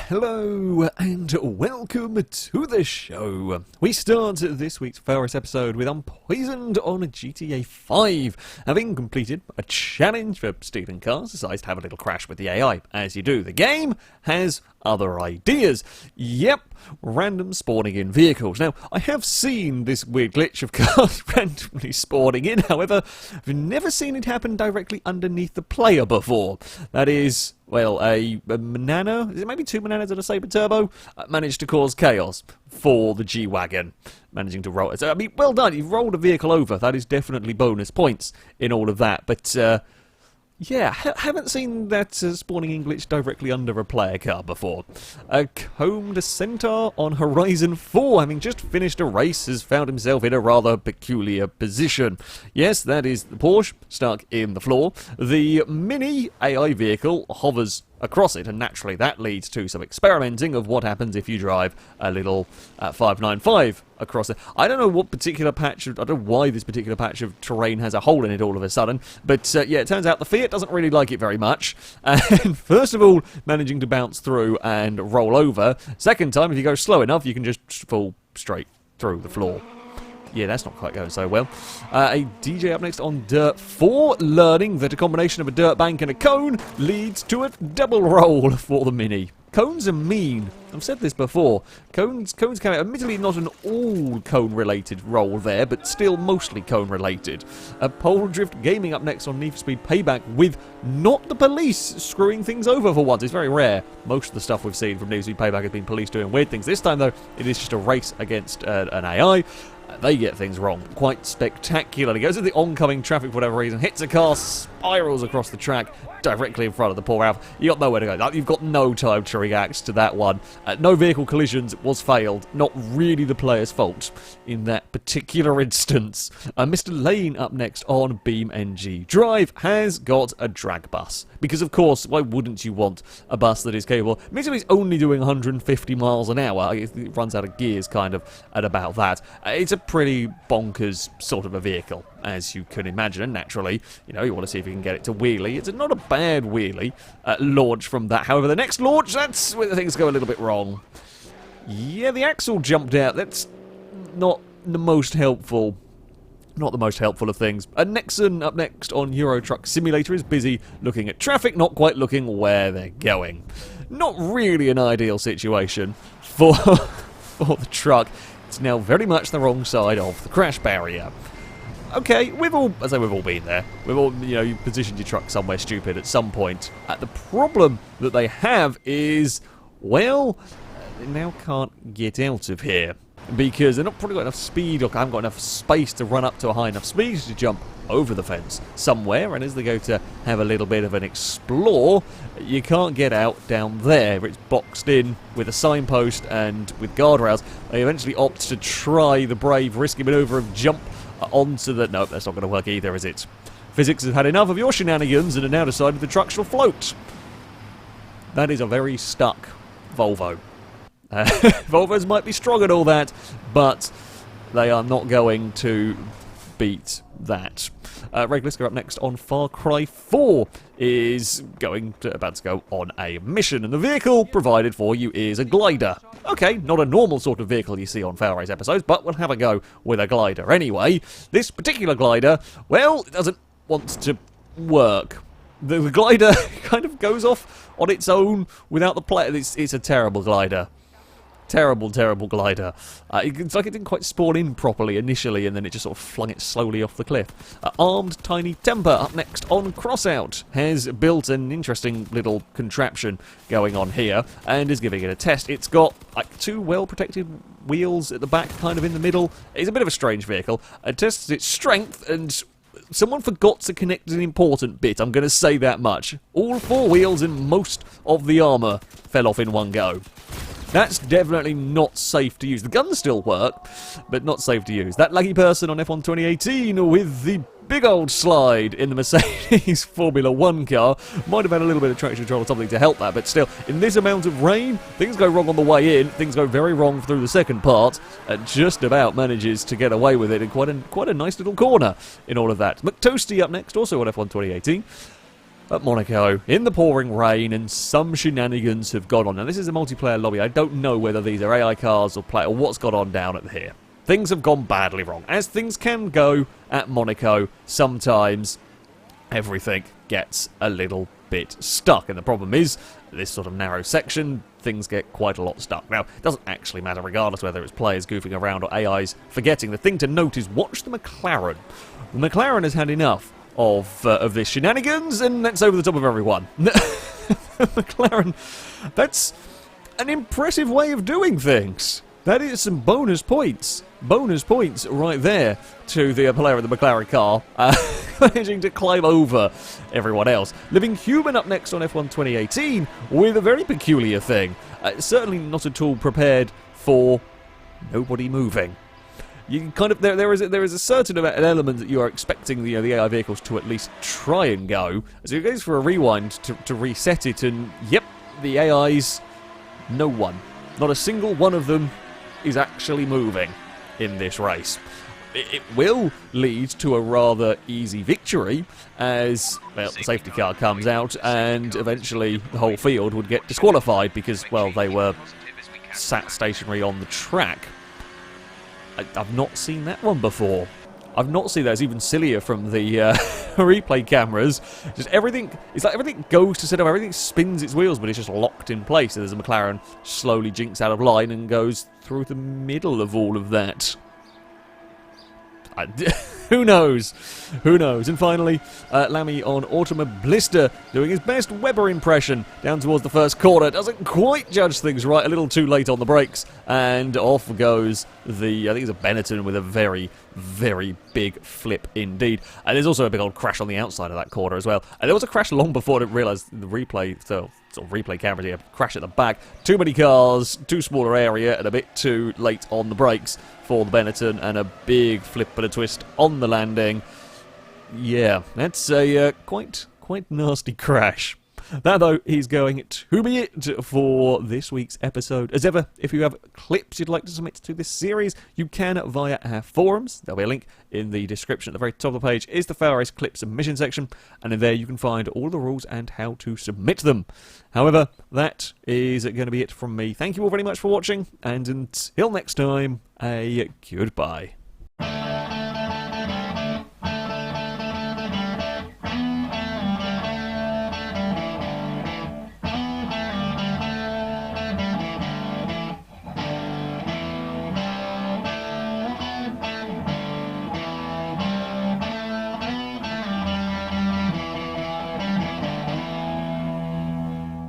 Hello and welcome to the show. We start this week's FailRace episode with Unpoisoned on GTA 5. Having completed a challenge for stealing cars, decides to have a little crash with the AI. As you do, the game has other ideas. Yep, random spawning in vehicles. Now, I have seen this weird glitch of cars randomly spawning in, however, I've never seen it happen directly underneath the player before. That is, well, a banana, is it maybe two bananas and a Sabre Turbo, managed to cause chaos for the G-Wagon, managing to roll it. So, I mean, well done, you've rolled a vehicle over, that is definitely bonus points in all of that, but, yeah, haven't seen that spawning in glitch directly under a player car before. A combed centaur on Horizon 4, having just finished a race, has found himself in a rather peculiar position. Yes, that is the Porsche stuck in the floor. The mini AI vehicle hovers across it, and naturally that leads to some experimenting of what happens if you drive a little 595 across it. I don't know what particular patch of, I don't know why this particular patch of terrain has a hole in it all of a sudden, but yeah, it turns out the Fiat doesn't really like it very much, and first of all, managing to bounce through and roll over. Second time, if you go slow enough, you can just fall straight through the floor. Yeah, that's not quite going so well. A DJ up next on Dirt 4, learning that a combination of a dirt bank and a cone leads to a double roll for the Mini. Cones are mean. I've said this before. Cones come out, admittedly not an all cone-related roll there, but still mostly cone-related. A Pole Drift Gaming up next on Need for Speed Payback with not the police screwing things over for once. It's very rare. Most of the stuff we've seen from Need for Speed Payback has been police doing weird things. This time, though, it is just a race against an AI. They get things wrong quite spectacularly. Goes into the oncoming traffic for whatever reason, hits a car, spirals across the track directly in front of the poor Alpha. You got nowhere to go. You've got no time to react to that one. No vehicle collisions was failed. Not really the player's fault in that particular instance. Mr. Lane up next on Beam NG Drive has got a drag bus. Because of course, why wouldn't you want a bus that is capable? Admittedly, it's only doing 150 miles an hour. It runs out of gears kind of at about that. It's a pretty bonkers sort of a vehicle, as you can imagine, and naturally, you know, you want to see if you can get it to wheelie. It's not a bad wheelie launch from that. However, the next launch, that's where things go a little bit wrong. Yeah, the axle jumped out. That's not the most helpful. Not the most helpful of things. Nexon up next on Euro Truck Simulator is busy looking at traffic, not quite looking where they're going. Not really an ideal situation for, for the truck. It's now very much the wrong side of the crash barrier. Okay, we've all been there. We've all, you know, you positioned your truck somewhere stupid at some point. The problem that they have is, well, they now can't get out of here. Because they're not probably got enough speed, or haven't got enough space to run up to a high enough speed to jump over the fence somewhere, and as they go to have a little bit of an explore, you can't get out down there. It's boxed in with a signpost and with guardrails. They eventually opt to try the brave, risky maneuver of jump onto the... Nope, that's not going to work either, is it? Physics have had enough of your shenanigans and have now decided the truck shall float. That is a very stuck Volvo. Volvos might be strong and all that, but they are not going to beat that. Regulus up next on Far Cry 4 is about to go on a mission, and the vehicle provided for you is a glider. Okay, not a normal sort of vehicle you see on FailRace episodes, but we'll have a go with a glider. Anyway, this particular glider, well, it doesn't want to work. The glider kind of goes off on its own without the player. It's a terrible glider. Terrible, terrible glider. It's like it didn't quite spawn in properly initially, and then it just sort of flung it slowly off the cliff. Armed Tiny Temper up next on Crossout has built an interesting little contraption going on here, and is giving it a test. It's got like two well-protected wheels at the back, kind of in the middle. It's a bit of a strange vehicle. It tests its strength, and someone forgot to connect an important bit, I'm going to say that much. All four wheels and most of the armour fell off in one go. That's definitely not safe to use. The guns still work, but not safe to use. That lucky person on F1 2018 with the big old slide in the Mercedes Formula 1 car might have had a little bit of traction control or something to help that, but still, in this amount of rain, things go wrong on the way in, things go very wrong through the second part, and just about manages to get away with it in quite a nice little corner in all of that. McToasty up next, also on F1 2018. at Monaco in the pouring rain, and some shenanigans have gone on. Now, this is a multiplayer lobby. I don't know whether these are AI cars or what's gone on down at here. Things have gone badly wrong, as things can go at Monaco. Sometimes everything gets a little bit stuck, and the problem is, this sort of narrow section, things get quite a lot stuck. Now, it doesn't actually matter regardless whether it's players goofing around or AIs forgetting. The thing to note is watch the McLaren. The McLaren has had enough of this shenanigans, and that's over the top of everyone. McLaren, that's an impressive way of doing things. That is some bonus points. Bonus points right there to the player in the McLaren car, managing to climb over everyone else. Living Human up next on F1 2018 with a very peculiar thing. Certainly not at all prepared for nobody moving. You kind of there is a certain amount, an element that you are expecting the AI vehicles to at least try and go. So it goes for a rewind to reset it, and yep, the AIs, no one, not a single one of them is actually moving in this race. It will lead to a rather easy victory as, well, the safety car comes out and eventually the whole field would get disqualified because, well, they were sat stationary on the track. I've not seen that one before. I've not seen that. It's even sillier from the replay cameras. Just everything, it's like everything goes to set up, everything spins its wheels, but it's just locked in place. So there's a McLaren slowly jinks out of line and goes through the middle of all of that. Who knows? Who knows? And finally, Lammy on Automobilister doing his best Webber impression down towards the first corner. Doesn't quite judge things right, a little too late on the brakes, and off goes the, I think it's a Benetton with a very, very big flip indeed. And there's also a big old crash on the outside of that corner as well. And there was a crash long before I realised the replay, so sort of replay cameras here, crash at the back. Too many cars, too smaller area, and a bit too late on the brakes for the Benetton, and a big flip and a twist on the landing. Yeah, that's a quite nasty crash. That, though, is going to be it for this week's episode. As ever, if you have clips you'd like to submit to this series, you can via our forums. There'll be a link in the description at the very top of the page is the FailRace clip submission section, and in there you can find all the rules and how to submit them. However, that is going to be it from me. Thank you all very much for watching, and until next time, a goodbye.